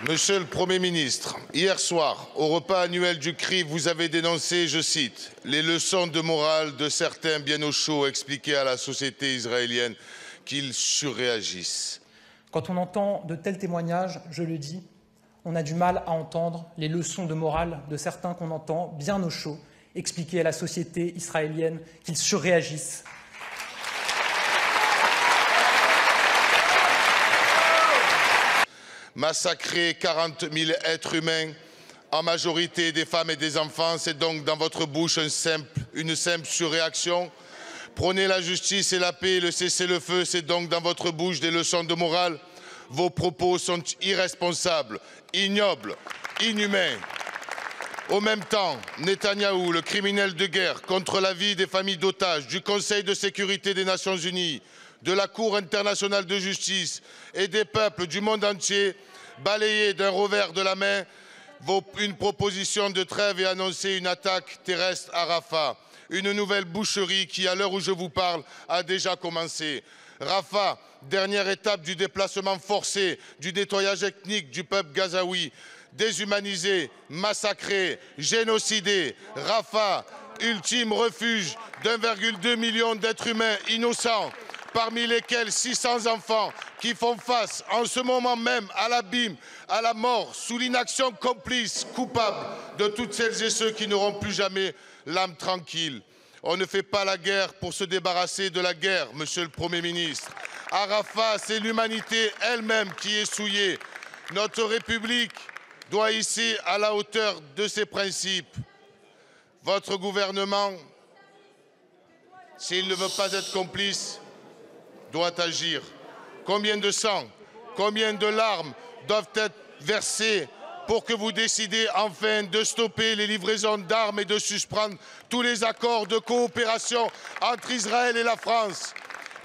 Monsieur le Premier ministre, hier soir, au repas annuel du CRI, vous avez dénoncé, je cite, « les leçons de morale de certains bien au chaud expliquées à la société israélienne qu'ils surréagissent ». Quand on entend de tels témoignages, je le dis, on a du mal à entendre les leçons de morale de certains qu'on entend bien au chaud expliquer à la société israélienne qu'ils surréagissent. Massacrer 40 000 êtres humains, en majorité des femmes et des enfants, c'est donc dans votre bouche une simple surréaction. Prôner la justice et la paix et le cessez-le-feu, c'est donc dans votre bouche des leçons de morale. Vos propos sont irresponsables, ignobles, inhumains. Au même temps, Netanyahou, le criminel de guerre contre la vie des familles d'otages, du Conseil de sécurité des Nations Unies, de la Cour internationale de justice et des peuples du monde entier, balayé d'un revers de la main une proposition de trêve et annoncer une attaque terrestre à Rafah. Une nouvelle boucherie qui, à l'heure où je vous parle, a déjà commencé. Rafah, dernière étape du déplacement forcé, du nettoyage ethnique du peuple gazaoui, déshumanisé, massacré, génocidé. Rafah, ultime refuge d'1,2 million d'êtres humains innocents, parmi lesquels 600 enfants qui font face en ce moment même à l'abîme, à la mort, sous l'inaction complice, coupable de toutes celles et ceux qui n'auront plus jamais l'âme tranquille. On ne fait pas la guerre pour se débarrasser de la guerre, Monsieur le Premier ministre. À Rafah, c'est l'humanité elle-même qui est souillée. Notre République doit ici à la hauteur de ses principes. Votre gouvernement, s'il ne veut pas être complice, doit agir. Combien de sang, combien de larmes doivent être versées pour que vous décidez enfin de stopper les livraisons d'armes et de suspendre tous les accords de coopération entre Israël et la France.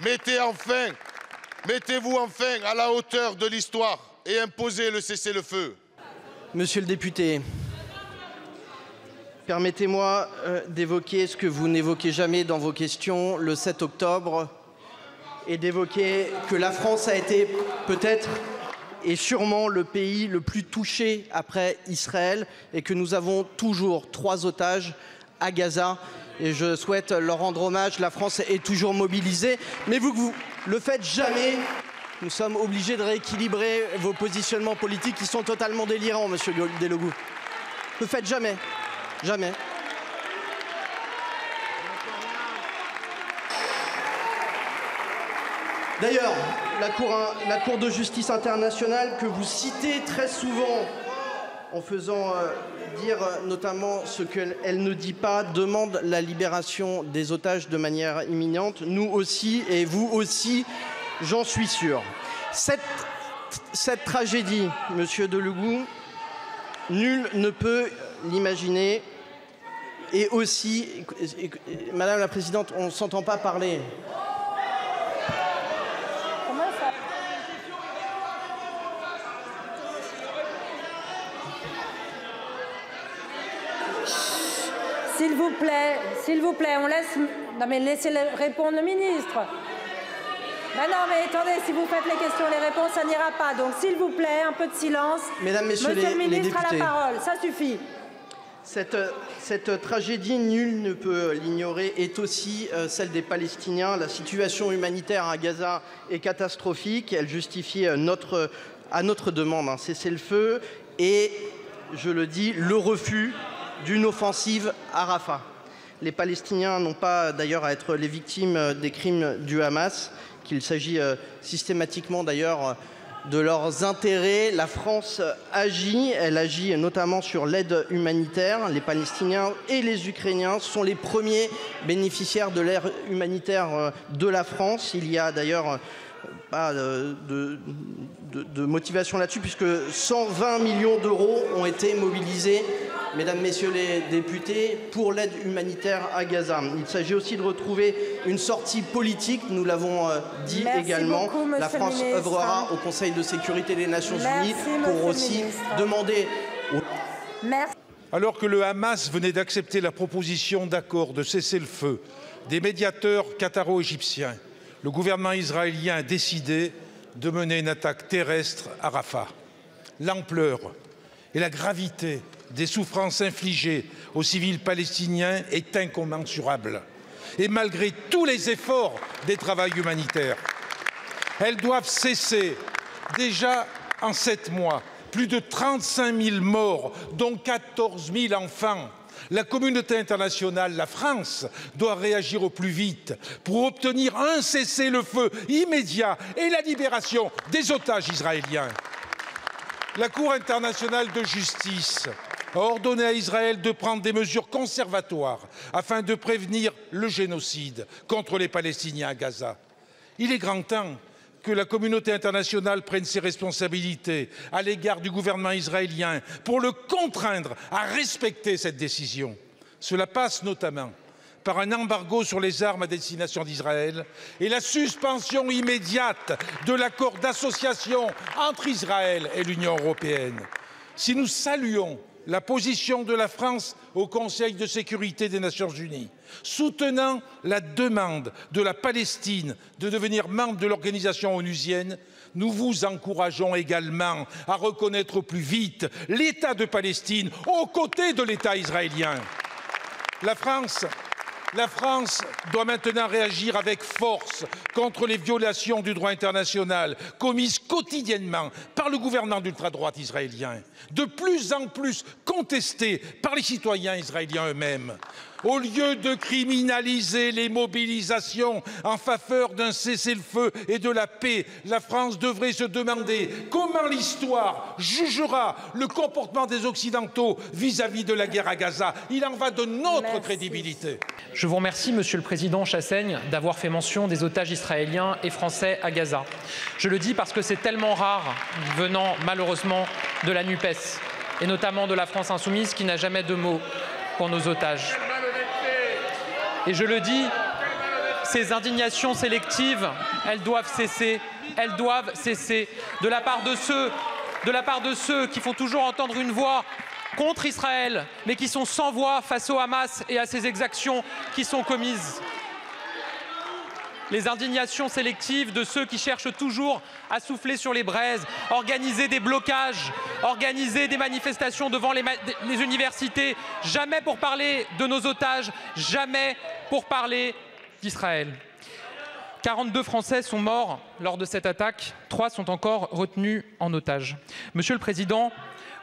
Mettez-vous enfin à la hauteur de l'histoire et imposez le cessez-le-feu. Monsieur le député, permettez-moi d'évoquer ce que vous n'évoquez jamais dans vos questions, le 7 octobre, et d'évoquer que la France a été peut-être et sûrement le pays le plus touché après Israël et que nous avons toujours 3 otages à Gaza. Et je souhaite leur rendre hommage. La France est toujours mobilisée. Mais vous le faites jamais. Nous sommes obligés de rééquilibrer vos positionnements politiques qui sont totalement délirants, monsieur Delegou. Ne le faites jamais. Jamais. D'ailleurs, la Cour de justice internationale que vous citez très souvent en faisant dire notamment ce qu'elle ne dit pas, demande la libération des otages de manière imminente. Nous aussi et vous aussi, j'en suis sûr. Cette tragédie, monsieur Delegou, nul ne peut l'imaginer. Et aussi, Madame la Présidente, on ne s'entend pas parler. S'il vous plaît, on laisse... Non mais laissez répondre le ministre. Ben non mais attendez, si vous faites les questions et les réponses, ça n'ira pas. Donc s'il vous plaît, un peu de silence. Mesdames, Messieurs Monsieur le ministre les députés, a la parole, ça suffit. Cette tragédie, nul ne peut l'ignorer, est aussi celle des Palestiniens. La situation humanitaire à Gaza est catastrophique. Elle justifie à notre demande un cessez-le-feu et, je le dis, le refus d'une offensive à Rafah. Les Palestiniens n'ont pas d'ailleurs à être les victimes des crimes du Hamas, qu'il s'agit systématiquement d'ailleurs de leurs intérêts. La France agit, elle agit notamment sur l'aide humanitaire. Les Palestiniens et les Ukrainiens sont les premiers bénéficiaires de l'aide humanitaire de la France. Il y a d'ailleurs pas de motivation là-dessus, puisque 120 millions d'euros ont été mobilisés, mesdames, messieurs les députés, pour l'aide humanitaire à Gaza. Il s'agit aussi de retrouver une sortie politique, nous l'avons dit. Merci également. Beaucoup, la France œuvrera au Conseil de sécurité des Nations Unies pour aussi demander... Merci. Alors que le Hamas venait d'accepter la proposition d'accord de cessez-le-feu des médiateurs qataro-égyptiens, le gouvernement israélien a décidé de mener une attaque terrestre à Rafah. l'ampleur et la gravité des souffrances infligées aux civils palestiniens est incommensurable. Et malgré tous les efforts des travailleurs humanitaires, elles doivent cesser. Déjà en 7 mois, plus de 35 000 morts, dont 14 000 enfants. La communauté internationale, la France, doit réagir au plus vite pour obtenir un cessez-le-feu immédiat et la libération des otages israéliens. La Cour internationale de justice a ordonné à Israël de prendre des mesures conservatoires afin de prévenir le génocide contre les Palestiniens à Gaza. Il est grand temps que la communauté internationale prenne ses responsabilités à l'égard du gouvernement israélien pour le contraindre à respecter cette décision. Cela passe notamment par un embargo sur les armes à destination d'Israël et la suspension immédiate de l'accord d'association entre Israël et l'Union européenne. Si nous saluons la position de la France au Conseil de sécurité des Nations unies, soutenant la demande de la Palestine de devenir membre de l'organisation onusienne, nous vous encourageons également à reconnaître au plus vite l'État de Palestine aux côtés de l'État israélien. La France doit maintenant réagir avec force contre les violations du droit international commises quotidiennement par le gouvernement d'ultra-droite israélien, de plus en plus contestées par les citoyens israéliens eux-mêmes. Au lieu de criminaliser les mobilisations en faveur d'un cessez-le-feu et de la paix, la France devrait se demander comment l'histoire jugera le comportement des Occidentaux vis-à-vis de la guerre à Gaza. Il en va de notre crédibilité. Je vous remercie, Monsieur le Président Chassaigne, d'avoir fait mention des otages israéliens et français à Gaza. Je le dis parce que c'est tellement rare, venant malheureusement de la NUPES, et notamment de la France insoumise, qui n'a jamais de mots pour nos otages. Et je le dis, ces indignations sélectives, elles doivent cesser. Elles doivent cesser de la part de ceux qui font toujours entendre une voix contre Israël, mais qui sont sans voix face au Hamas et à ces exactions qui sont commises. Les indignations sélectives de ceux qui cherchent toujours à souffler sur les braises, organiser des blocages, organiser des manifestations devant les universités, jamais pour parler de nos otages, jamais pour parler d'Israël. 42 Français sont morts lors de cette attaque, 3 sont encore retenus en otage. Monsieur le Président,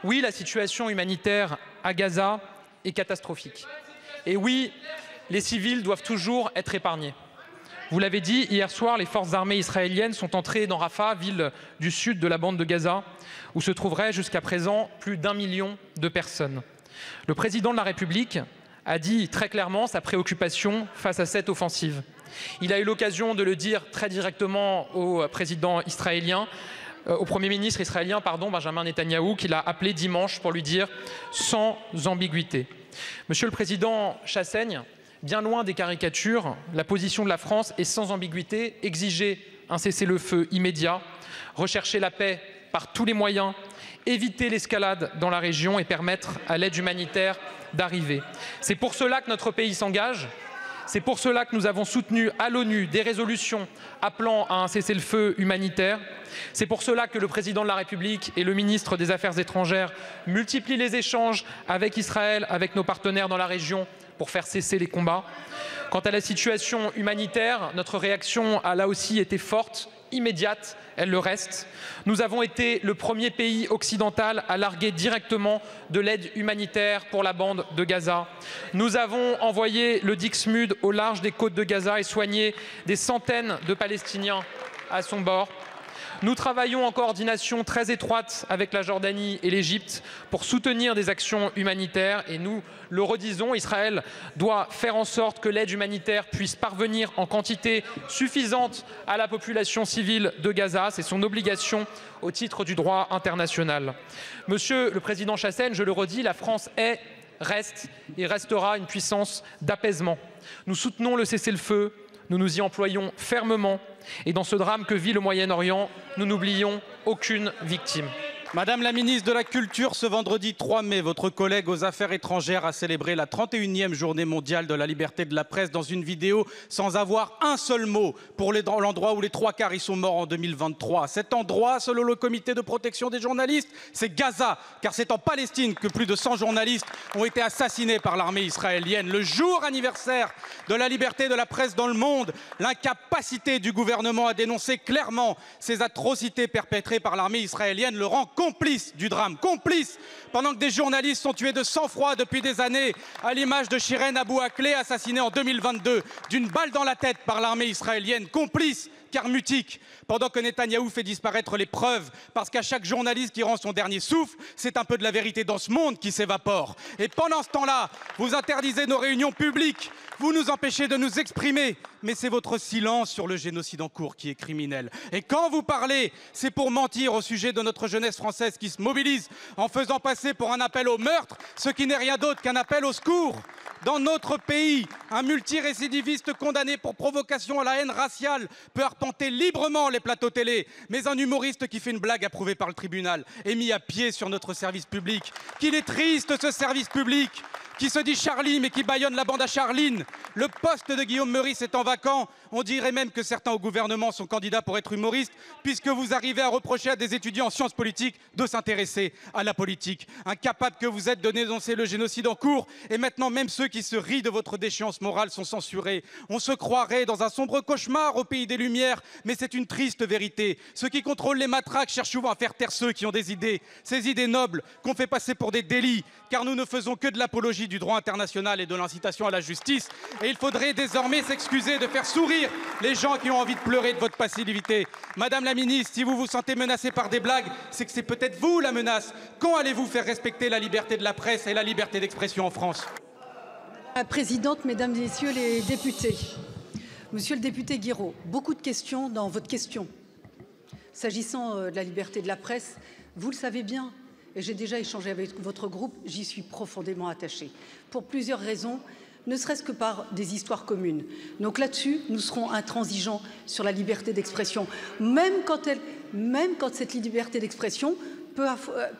oui, la situation humanitaire à Gaza est catastrophique. Et oui, les civils doivent toujours être épargnés. Vous l'avez dit, hier soir, les forces armées israéliennes sont entrées dans Rafah, ville du sud de la bande de Gaza, où se trouveraient jusqu'à présent plus d'1 million de personnes. Le président de la République a dit très clairement sa préoccupation face à cette offensive. Il a eu l'occasion de le dire très directement au président israélien, au Premier ministre israélien, Benjamin Netanyahou, qu'il a appelé dimanche pour lui dire sans ambiguïté. Monsieur le Président Chassaigne, bien loin des caricatures, la position de la France est sans ambiguïté, exiger un cessez-le-feu immédiat, rechercher la paix par tous les moyens, éviter l'escalade dans la région et permettre à l'aide humanitaire d'arriver. C'est pour cela que notre pays s'engage. C'est pour cela que nous avons soutenu à l'ONU des résolutions appelant à un cessez-le-feu humanitaire. C'est pour cela que le président de la République et le ministre des Affaires étrangères multiplient les échanges avec Israël, avec nos partenaires dans la région, pour faire cesser les combats. Quant à la situation humanitaire, notre réaction a là aussi été forte, immédiate, elle le reste. Nous avons été le premier pays occidental à larguer directement de l'aide humanitaire pour la bande de Gaza. Nous avons envoyé le Dixmude au large des côtes de Gaza et soigné des centaines de Palestiniens à son bord. Nous travaillons en coordination très étroite avec la Jordanie et l'Égypte pour soutenir des actions humanitaires et nous le redisons, Israël doit faire en sorte que l'aide humanitaire puisse parvenir en quantité suffisante à la population civile de Gaza. C'est son obligation au titre du droit international. Monsieur le Président Chassaigne, je le redis, la France est, reste et restera une puissance d'apaisement. Nous soutenons le cessez-le-feu, nous nous y employons fermement et dans ce drame que vit le Moyen-Orient, nous n'oublions aucune victime. Madame la ministre de la Culture, ce vendredi 3 mai, votre collègue aux Affaires étrangères a célébré la 31e journée mondiale de la liberté de la presse dans une vidéo sans avoir un seul mot pour l'endroit où les 3/4 y sont morts en 2023. Cet endroit, selon le comité de protection des journalistes, c'est Gaza, car c'est en Palestine que plus de 100 journalistes ont été assassinés par l'armée israélienne. Le jour anniversaire de la liberté de la presse dans le monde, l'incapacité du gouvernement à dénoncer clairement ces atrocités perpétrées par l'armée israélienne le rend complice du drame, complice, pendant que des journalistes sont tués de sang-froid depuis des années, à l'image de Shirin Abu Akleh, assassinée en 2022 d'une balle dans la tête par l'armée israélienne, complice, car mutique, pendant que Netanyahou fait disparaître les preuves, parce qu'à chaque journaliste qui rend son dernier souffle, c'est un peu de la vérité dans ce monde qui s'évapore. Et pendant ce temps-là, vous interdisez nos réunions publiques, vous nous empêchez de nous exprimer, mais c'est votre silence sur le génocide en cours qui est criminel. Et quand vous parlez, c'est pour mentir au sujet de notre jeunesse française qui se mobilise en faisant passer pour un appel au meurtre, ce qui n'est rien d'autre qu'un appel au secours. Dans notre pays, un multirécidiviste condamné pour provocation à la haine raciale peut arpenter librement les plateaux télé, mais un humoriste qui fait une blague approuvée par le tribunal est mis à pied sur notre service public. Qu'il est triste ce service public qui se dit Charlie mais qui bâillonne la bande à Charline. Le poste de Guillaume Meurice étant vacant, on dirait même que certains au gouvernement sont candidats pour être humoristes, puisque vous arrivez à reprocher à des étudiants en sciences politiques de s'intéresser à la politique. Incapables que vous êtes de dénoncer le génocide en cours, et maintenant même ceux qui se rient de votre déchéance morale sont censurés. On se croirait dans un sombre cauchemar au pays des Lumières, mais c'est une triste vérité. Ceux qui contrôlent les matraques cherchent souvent à faire taire ceux qui ont des idées, ces idées nobles qu'on fait passer pour des délits, car nous ne faisons que de l'apologie du droit international et de l'incitation à la justice. Et il faudrait désormais s'excuser de faire sourire les gens qui ont envie de pleurer de votre passivité. Madame la ministre, si vous vous sentez menacée par des blagues, c'est que c'est peut-être vous la menace. Quand allez-vous faire respecter la liberté de la presse et la liberté d'expression en France? Madame la Présidente, Mesdames et Messieurs les députés, Monsieur le député Guiraud, beaucoup de questions dans votre question. S'agissant de la liberté de la presse, vous le savez bien, et j'ai déjà échangé avec votre groupe, j'y suis profondément attachée, pour plusieurs raisons, ne serait-ce que par des histoires communes. Donc là-dessus, nous serons intransigeants sur la liberté d'expression, même quand cette liberté d'expression peut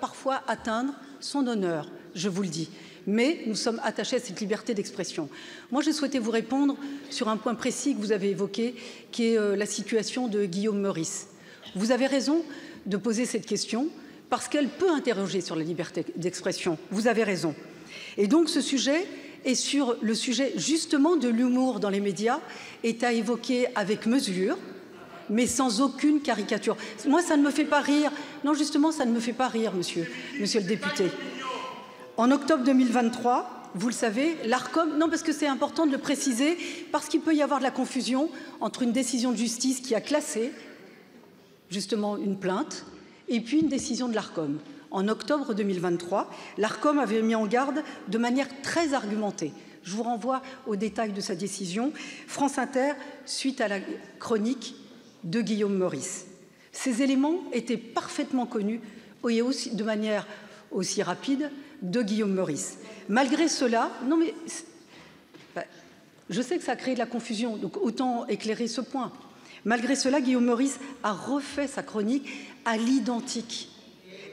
parfois atteindre son honneur, je vous le dis. Mais nous sommes attachés à cette liberté d'expression. Moi, je souhaitais vous répondre sur un point précis que vous avez évoqué, qui est la situation de Guillaume Meurice. Vous avez raison de poser cette question, parce qu'elle peut interroger sur la liberté d'expression. Vous avez raison. Et donc ce sujet est sur le sujet justement de l'humour dans les médias, est à évoquer avec mesure, mais sans aucune caricature. Moi, ça ne me fait pas rire. Non, justement, ça ne me fait pas rire, monsieur le député. En octobre 2023, vous le savez, l'Arcom, non, parce que c'est important de le préciser, parce qu'il peut y avoir de la confusion entre une décision de justice qui a classé justement une plainte et puis une décision de l'Arcom. En octobre 2023, l'Arcom avait mis en garde de manière très argumentée. Je vous renvoie aux détails de sa décision. France Inter, suite à la chronique de Guillaume Meurice. Ces éléments étaient parfaitement connus et aussi, de manière aussi rapide de Guillaume Meurice. Malgré cela, non mais je sais que ça a créé de la confusion, donc autant éclairer ce point. Malgré cela, Guillaume Meurice a refait sa chronique à l'identique.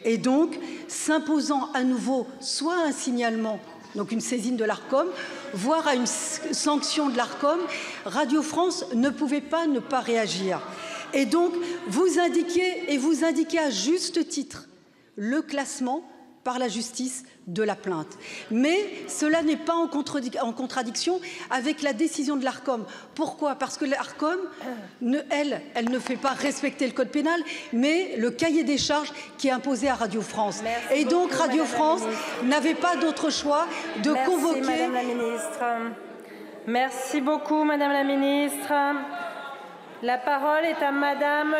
Et donc, s'imposant à nouveau soit un signalement, donc une saisine de l'Arcom, voire à une sanction de l'Arcom, Radio France ne pouvait pas ne pas réagir. Et donc, vous indiquez à juste titre le classement par la justice de la plainte. Mais cela n'est pas en contradiction avec la décision de l'Arcom. Pourquoi? Parce que l'Arcom, elle ne fait pas respecter le code pénal, mais le cahier des charges qui est imposé à Radio France. Et donc Radio France n'avait pas d'autre choix de convoquer... Madame la ministre. Merci beaucoup, Madame la ministre. La parole est à Madame...